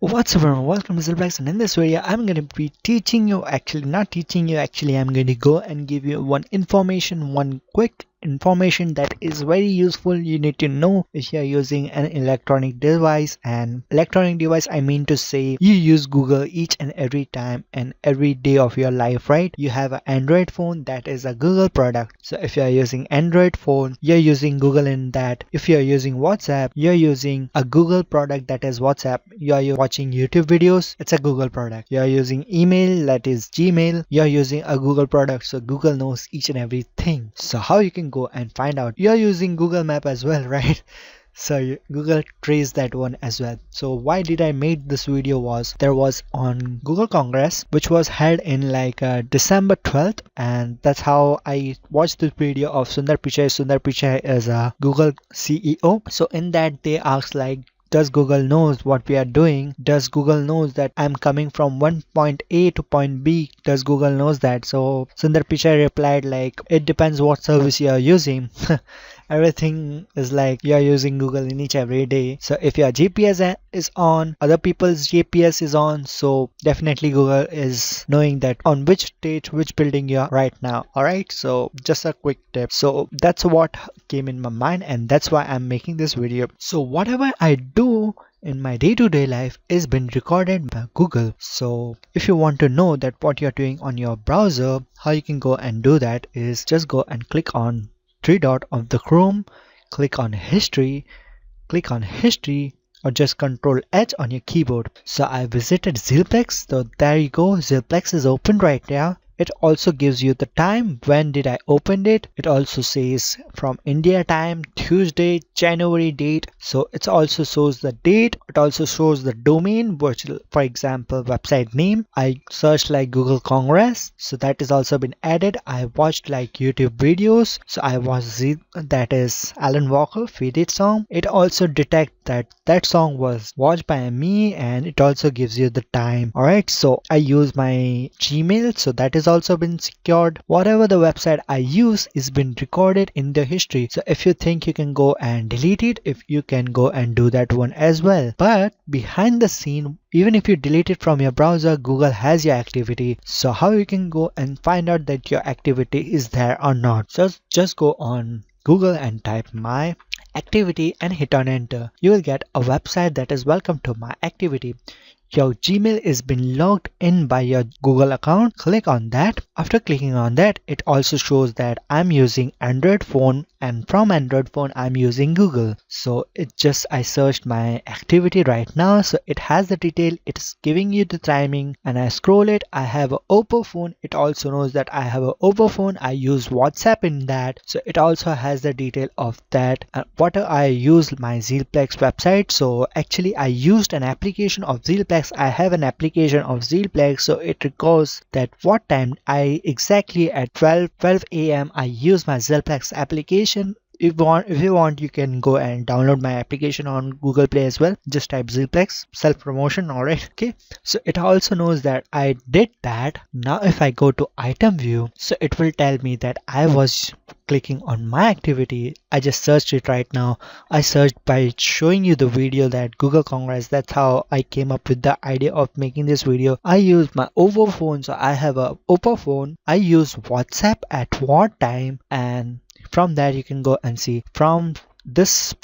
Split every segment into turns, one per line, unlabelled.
What's up everyone, welcome to ZealPlex, and in this video I'm going to be teaching you, not teaching you, I'm going to go and give you one quick information that is very useful. You need to know if you are using an electronic device, and electronic device I mean to say you use Google each and every time and every day of your life, right? You have an Android phone, that is a Google product. So if you are using Android phone, you're using Google in that. If you are using WhatsApp, you're using a Google product, that is WhatsApp. You are watching YouTube videos, it's a Google product. You are using email, that is Gmail, you're using a Google product. So Google knows each and everything. So how you can go and find out? You're using Google Map as well, right? So Google traced that one as well. So why did I make this video was there was on Google Congress, which was held in December 12th, and that's how I watched this video of Sundar Pichai. Sundar Pichai is a Google CEO. So in that they asked does Google knows what we are doing? Does Google knows that I'm coming from point A to point B? Does Google knows that? So Sundar Pichai replied it depends what service you are using. Everything is you are using Google in each every day. So if your GPS is on, other people's GPS is on, so definitely Google is knowing that on which stage, which building you are right now. Alright, so just a quick tip. So that's what came in my mind, and that's why I'm making this video. So whatever I do in my day-to-day life is been recorded by Google. So if you want to know that what you're doing on your browser, how you can go and do that is just go and click on three dot of the Chrome, click on history, or just Control H on your keyboard. So I visited ZealPlex, so there you go, ZealPlex is open right now. It also gives you the time, when did I open it. It also says from India time, Tuesday, January date. So it also shows the date. It also shows the domain, which for example website name. I searched Google Congress, so that is also been added. I watched YouTube videos, so I watched that is Alan Walker Fade It song. It also detect that song was watched by me, and it also gives you the time. Alright, so I use my Gmail, so that is also been secured. Whatever the website I use is been recorded in the history. So if you think you can go and delete it, if you can go and do that one as well. But behind the scene, even if you delete it from your browser, Google has your activity. So how you can go and find out that your activity is there or not? So just go on Google and type my activity and hit on enter. You will get a website that is welcome to my activity. Your Gmail is been logged in by your Google account. Click on that. After clicking on that, it also shows that I'm using Android phone, and from Android phone I'm using Google. So I searched my activity right now, so it has the detail. It's giving you the timing, and I scroll it. I have a Oppo phone. It also knows that I have a Oppo phone. I use WhatsApp in that, so it also has the detail of that. What I used my ZealPlex website. So actually I used an application of ZealPlex. I have an application of ZealPlex, so it records that what time I exactly at 12 a.m. I use my ZealPlex application. If you want, you can go and download my application on Google Play as well. Just type ZealPlex, self-promotion. Alright, okay. So it also knows that I did that. Now if I go to item view, so it will tell me that I was clicking on my activity. I just searched it right now. I searched by showing you the video that Google Congress. That's how I came up with the idea of making this video. I use my Oppo phone, so I have a Oppo phone. I use WhatsApp at what time, and from there you can go and see from this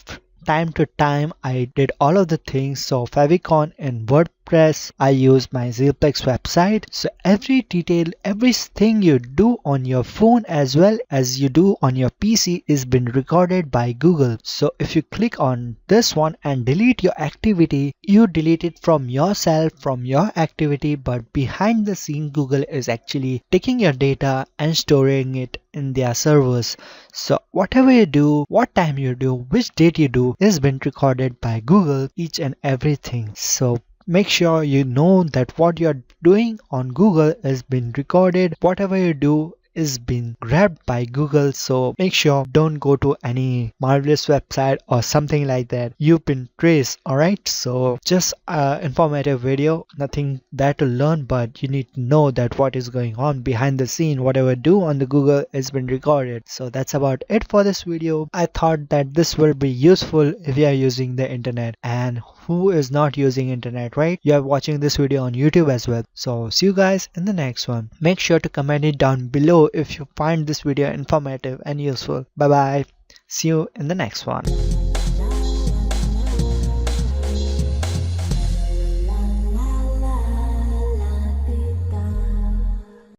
time to time I did all of the things. So favicon and WordPress, I use my ZealPlex website. So every detail, everything you do on your phone as well as you do on your PC is been recorded by Google. So if you click on this one and delete your activity, you delete it from yourself, from your activity, but behind the scene Google is actually taking your data and storing it in their servers. So whatever you do, what time you do, which date you do is been recorded by Google, each and everything. So make sure you know that what you're doing on Google has been recorded. Whatever you do is being grabbed by Google, so make sure don't go to any marvelous website or something like that. You've been traced, alright? So just informative video, nothing there to learn, but you need to know that what is going on behind the scene. Whatever do on the Google has been recorded. So that's about it for this video. I thought that this will be useful if you are using the internet, and who is not using internet, right? You are watching this video on YouTube as well. So see you guys in the next one. Make sure to comment it down below if you find this video informative and useful. Bye bye. See you in the next one.